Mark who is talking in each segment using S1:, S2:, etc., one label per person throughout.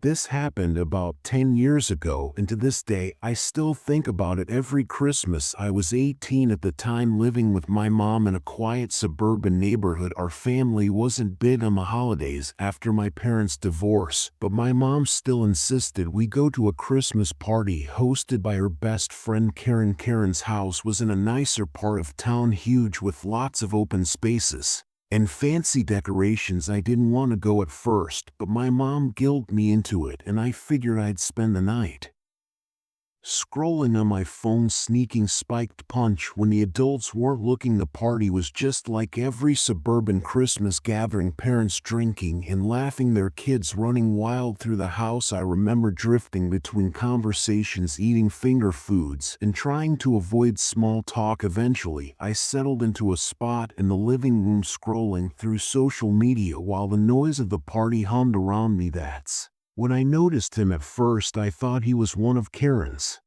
S1: This happened about 10 years ago, and to this day, I still think about it every Christmas. I was 18 at the time, living with my mom in a quiet suburban neighborhood. Our family wasn't big on the holidays after my parents' divorce, but my mom still insisted we go to a Christmas party hosted by her best friend Karen. Karen's house was in a nicer part of town, huge with lots of open spaces and fancy decorations. I didn't want to go at first, but my mom guilted me into it, and I figured I'd spend the night. Scrolling on my phone, sneaking spiked punch when the adults weren't looking. The party was just like every suburban Christmas gathering, parents drinking and laughing, their kids running wild through the house. I remember drifting between conversations, eating finger foods, and trying to avoid small talk. Eventually, I settled into a spot in the living room, scrolling through social media while the noise of the party hummed around me. That's when I noticed him. At first, I thought he was one of Karen's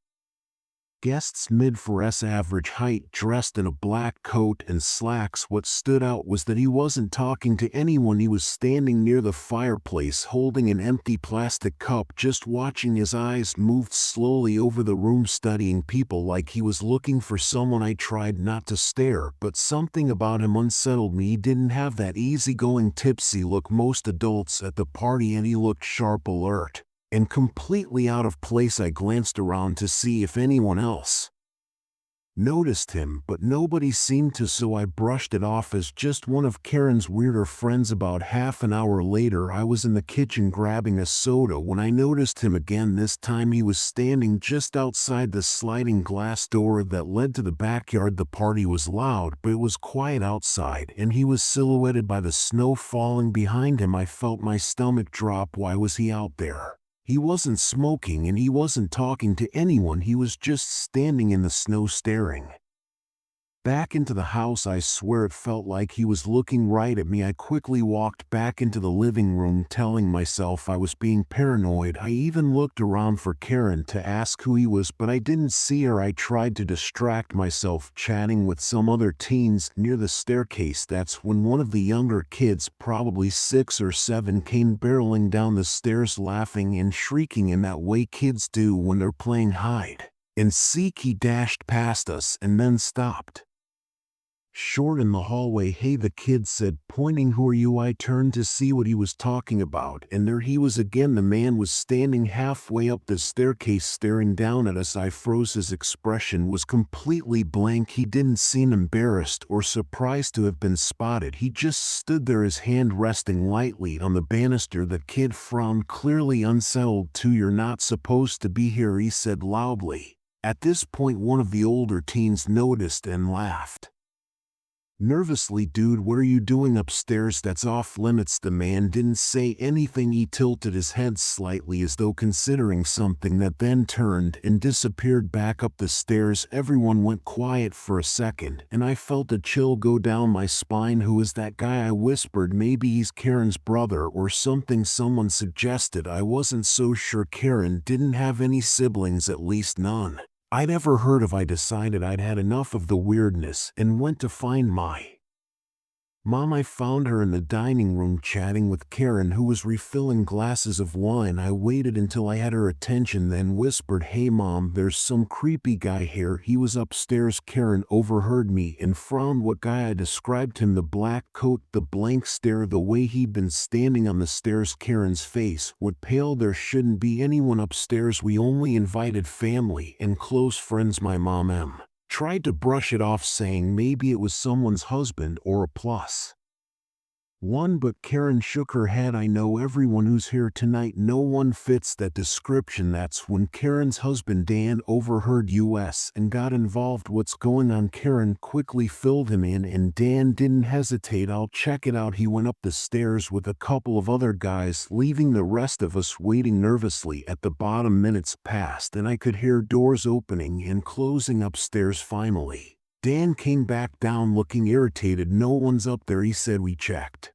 S1: guests, mid for average height, dressed in a black coat and slacks. What stood out was that he wasn't talking to anyone. He was standing near the fireplace holding an empty plastic cup, just watching. His eyes moved slowly over the room, studying people like he was looking for someone. I tried not to stare, but something about him unsettled me. He didn't have that easygoing, tipsy look most adults at the party, and he looked sharp, alert, and completely out of place. I glanced around to see if anyone else noticed him, but nobody seemed to, so I brushed it off as just one of Karen's weirder friends. About half an hour later, I was in the kitchen grabbing a soda when I noticed him again. This time he was standing just outside the sliding glass door that led to the backyard. The party was loud, but it was quiet outside, and he was silhouetted by the snow falling behind him. I felt my stomach drop. Why was he out there? He wasn't smoking and he wasn't talking to anyone. He was just standing in the snow, staring back into the house. I swear it felt like he was looking right at me. I quickly walked back into the living room, telling myself I was being paranoid. I even looked around for Karen to ask who he was, but I didn't see her. I tried to distract myself, chatting with some other teens near the staircase. That's when one of the younger kids, probably 6 or 7, came barreling down the stairs, laughing and shrieking in that way kids do when they're playing hide and seek. He dashed past us and then stopped short in the hallway. "Hey," the kid said, pointing. "Who are you?" I turned to see what he was talking about, and there he was again. The man was standing halfway up the staircase, staring down at us. I froze. His expression was completely blank. He didn't seem embarrassed or surprised to have been spotted. He just stood there, his hand resting lightly on the banister. The kid frowned, clearly unsettled too. "You're not supposed to be here," he said loudly. At this point, one of the older teens noticed and laughed nervously. "Dude, what are you doing upstairs? That's off limits." The man didn't say anything. He tilted his head slightly as though considering something, that then turned and disappeared back up the stairs. Everyone went quiet for a second, and I felt a chill go down my spine. "Who is that guy?" I whispered. "Maybe he's Karen's brother or something," someone suggested. I wasn't so sure. Karen didn't have any siblings, at least none I'd ever heard of. I decided I'd had enough of the weirdness and went to find my mom. I found her in the dining room chatting with Karen, who was refilling glasses of wine. I waited until I had her attention, then whispered, "Hey Mom, there's some creepy guy here. He was upstairs." Karen overheard me and frowned. "What guy?" I described him. "The black coat, the blank stare, the way he'd been standing on the stairs." Karen's face went pale. "There shouldn't be anyone upstairs. We only invited family and close friends." My mom tried to brush it off, saying maybe it was someone's husband or a plus one, but Karen shook her head. "I know everyone who's here tonight. No one fits that description." That's when Karen's husband Dan overheard us and got involved. "What's going on?" Karen quickly filled him in, and Dan didn't hesitate. "I'll check it out." He went up the stairs with a couple of other guys, leaving the rest of us waiting nervously at the bottom. Minutes passed, and I could hear doors opening and closing upstairs. Finally, Dan came back down looking irritated. "No one's up there," he said. "We checked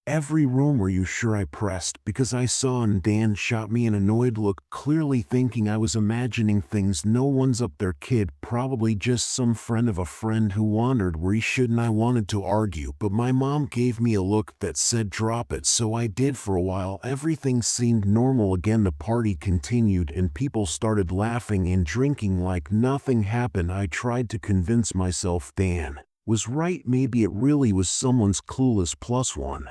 S1: Every room. Are you sure? I pressed, because I saw, and Dan shot me an annoyed look, clearly thinking I was imagining things. No one's up there, kid. Probably just some friend of a friend who wandered where he shouldn't. I wanted to argue, but my mom gave me a look that said drop it, so I did. For a while, everything seemed normal again. The party continued, and people started laughing and drinking like nothing happened. I tried to convince myself Dan was right. Maybe it really was someone's clueless plus one.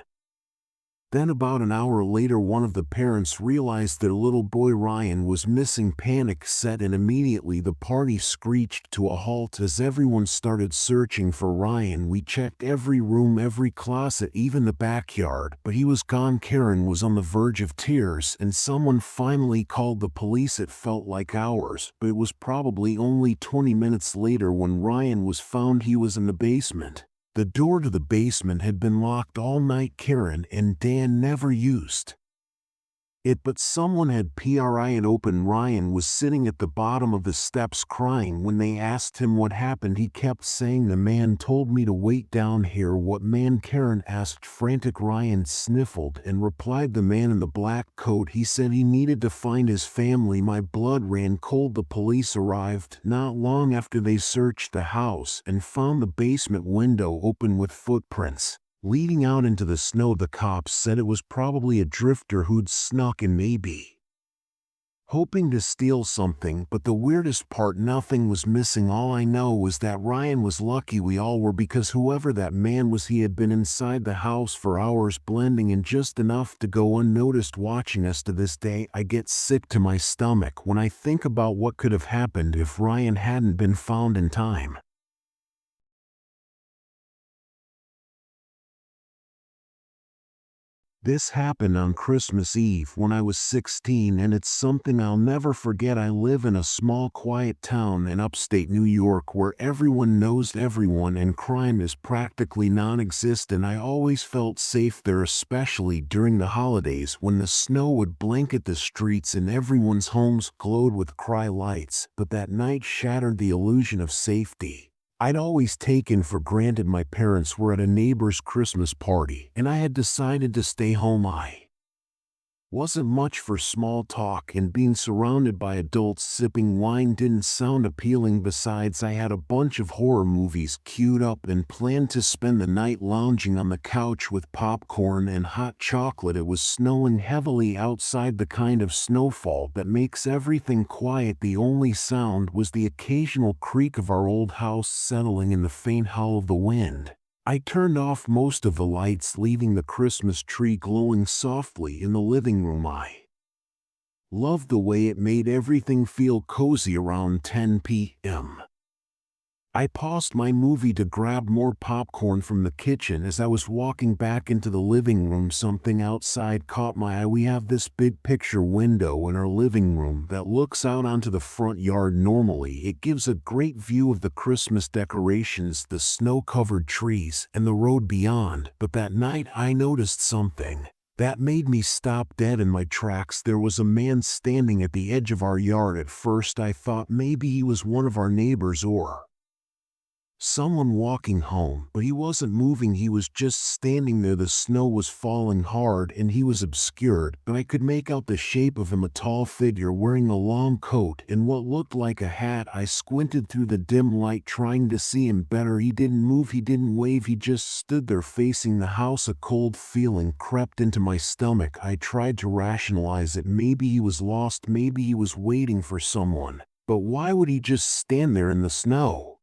S1: Then about an hour later, one of the parents realized their little boy Ryan was missing. Panic set in. Immediately the party screeched to a halt as everyone started searching for Ryan. We checked every room, every closet, even the backyard, but he was gone. Karen was on the verge of tears, and someone finally called the police. It felt like hours, but it was probably only 20 minutes later when Ryan was found. He was in the basement. The door to the basement had been locked all night. Karen and Dan never used it, but someone had pry it open. Ryan was sitting at the bottom of the steps crying. When they asked him what happened, he kept saying, "The man told me to wait down here." "What man?" Karen asked, frantic. Ryan sniffled and replied, "The man in the black coat. He said he needed to find his family." My blood ran cold. The police arrived not long after. They searched the house and found the basement window open with footprints leading out into the snow. The cops said it was probably a drifter who'd snuck in, maybe hoping to steal something. But the weirdest part, nothing was missing. All I know was that Ryan was lucky. We all were, because whoever that man was, he had been inside the house for hours, blending in just enough to go unnoticed, watching us. To this day, I get sick to my stomach when I think about what could have happened if Ryan hadn't been found in time. This happened on Christmas Eve when I was 16, and it's something I'll never forget. I live in a small, quiet town in upstate New York where everyone knows everyone and crime is practically non-existent. I always felt safe there, especially during the holidays when the snow would blanket the streets and everyone's homes glowed with cry lights. But that night shattered the illusion of safety I'd always taken for granted. My parents were at a neighbor's Christmas party, and I had decided to stay home. I wasn't much for small talk, and being surrounded by adults sipping wine didn't sound appealing. Besides, I had a bunch of horror movies queued up and planned to spend the night lounging on the couch with popcorn and hot chocolate. It was snowing heavily outside, the kind of snowfall that makes everything quiet. The only sound was the occasional creak of our old house settling in the faint howl of the wind. I turned off most of the lights, leaving the Christmas tree glowing softly in the living room. I loved the way it made everything feel cozy. Around 10 p.m. I paused my movie to grab more popcorn from the kitchen. As I was walking back into the living room, something outside caught my eye. We have this big picture window in our living room that looks out onto the front yard. Normally, it gives a great view of the Christmas decorations, the snow-covered trees, and the road beyond. But that night, I noticed something that made me stop dead in my tracks. There was a man standing at the edge of our yard. At first, I thought maybe he was one of our neighbors or someone walking home, but he wasn't moving. He was just standing there. The snow was falling hard and he was obscured, but I could make out the shape of him, a tall figure wearing a long coat and what looked like a hat. I squinted through the dim light, trying to see him better. He didn't move, he didn't wave, he just stood there facing the house. A cold feeling crept into my stomach. I tried to rationalize it. Maybe he was lost, maybe he was waiting for someone. But why would he just stand there in the snow?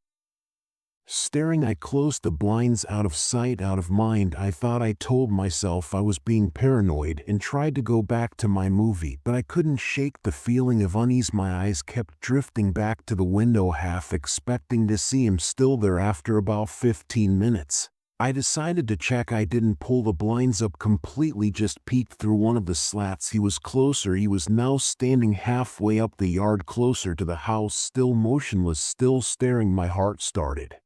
S1: Staring, I closed the blinds. Out of sight, out of mind, I thought. I told myself I was being paranoid and tried to go back to my movie, but I couldn't shake the feeling of unease. My eyes kept drifting back to the window, half expecting to see him still there. After about 15 minutes, I decided to check. I didn't pull the blinds up completely, just peeked through one of the slats. He was closer. He was now standing halfway up the yard, closer to the house, still motionless, still staring. My heart started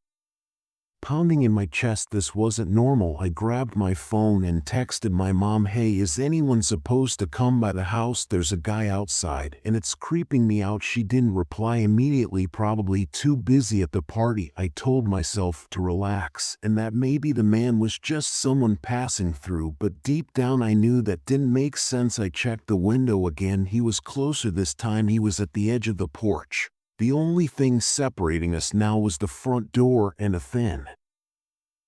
S1: Pounding in my chest, this wasn't normal. I grabbed my phone and texted my mom, "Hey, is anyone supposed to come by the house? There's a guy outside and it's creeping me out." She didn't reply immediately, probably too busy at the party. I told myself to relax and that maybe the man was just someone passing through, but deep down I knew that didn't make sense. I checked the window again. He was closer this time. He was at the edge of the porch. The only thing separating us now was the front door and a thin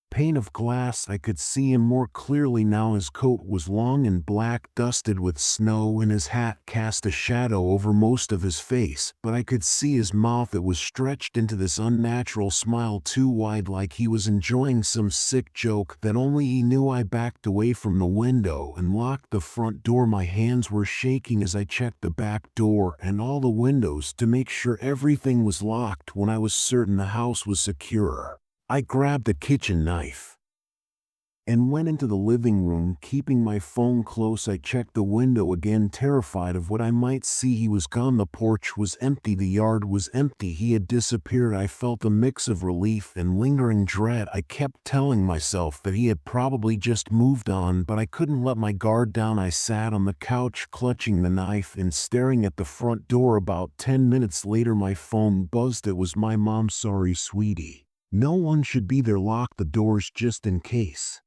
S1: pane of glass. I could see him more clearly now. His coat was long and black, dusted with snow, and his hat cast a shadow over most of his face, but I could see his mouth. It was stretched into this unnatural smile, too wide, like he was enjoying some sick joke that only he knew. I backed away from the window and locked the front door. My hands were shaking as I checked the back door and all the windows to make sure everything was locked. When I was certain the house was secure, I grabbed a kitchen knife and went into the living room, keeping my phone close. I checked the window again, terrified of what I might see. He was gone. The porch was empty. The yard was empty. He had disappeared. I felt a mix of relief and lingering dread. I kept telling myself that he had probably just moved on, but I couldn't let my guard down. I sat on the couch, clutching the knife and staring at the front door. About 10 minutes later, my phone buzzed. It was my mom. "Sorry, sweetie. No one should be there. Lock the doors just in case.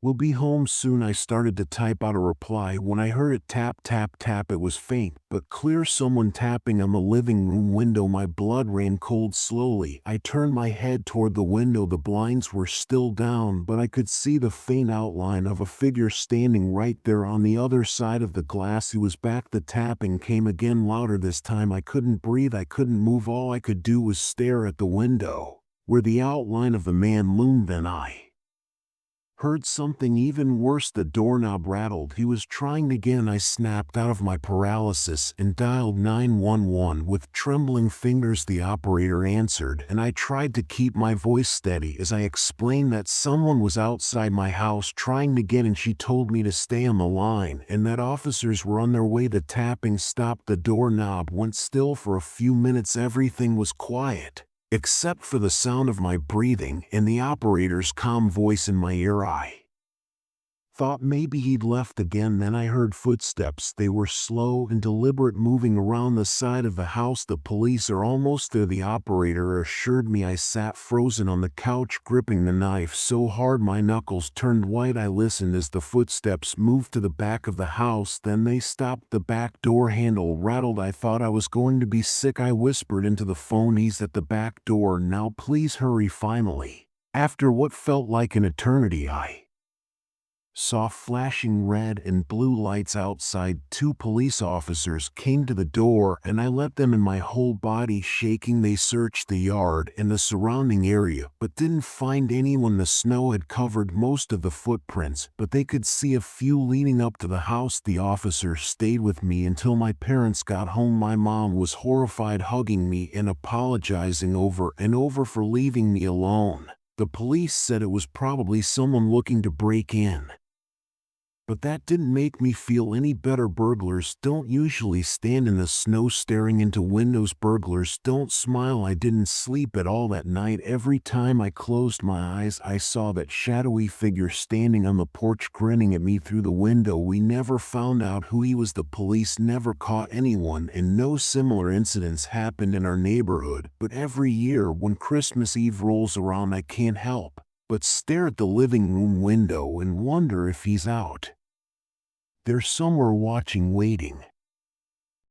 S1: We'll be home soon." I started to type out a reply when I heard it tap, tap, tap. It was faint but clear, someone tapping on the living room window. My blood ran cold. Slowly, I turned my head toward the window. The blinds were still down, but I could see the faint outline of a figure standing right there on the other side of the glass. He was back. The tapping came again, louder this time. I couldn't breathe. I couldn't move. All I could do was stare at the window where the outline of the man loomed. Then I heard something even worse. The doorknob rattled. He was trying again. I snapped out of my paralysis and dialed 911 with trembling fingers. The operator answered, and I tried to keep my voice steady as I explained that someone was outside my house trying to get in. She told me to stay on the line and that officers were on their way. The tapping stopped. The doorknob went still for a few minutes. Everything was quiet, except for the sound of my breathing and the operator's calm voice in my ear. I thought maybe he'd left again. Then I heard footsteps. They were slow and deliberate, moving around the side of the house. "The police are almost there," the operator assured me. I sat frozen on the couch, gripping the knife so hard my knuckles turned white. I listened as the footsteps moved to the back of the house. Then they stopped. The back door handle rattled. I thought I was going to be sick. I whispered into the phone, "He's at the back door now. Please hurry." Finally, after what felt like an eternity, I saw flashing red and blue lights outside. 2 police officers came to the door and I let them in, my whole body shaking. They searched the yard and the surrounding area but didn't find anyone. The snow had covered most of the footprints, but they could see a few leading up to the house. The officer stayed with me until my parents got home. My mom was horrified, hugging me and apologizing over and over for leaving me alone. The police said it was probably someone looking to break in, but that didn't make me feel any better. Burglars don't usually stand in the snow staring into windows. Burglars don't smile. I didn't sleep at all that night. Every time I closed my eyes, I saw that shadowy figure standing on the porch, grinning at me through the window. We never found out who he was. The police never caught anyone, and no similar incidents happened in our neighborhood. But every year when Christmas Eve rolls around, I can't help but stare at the living room window and wonder if he's out there somewhere watching, waiting.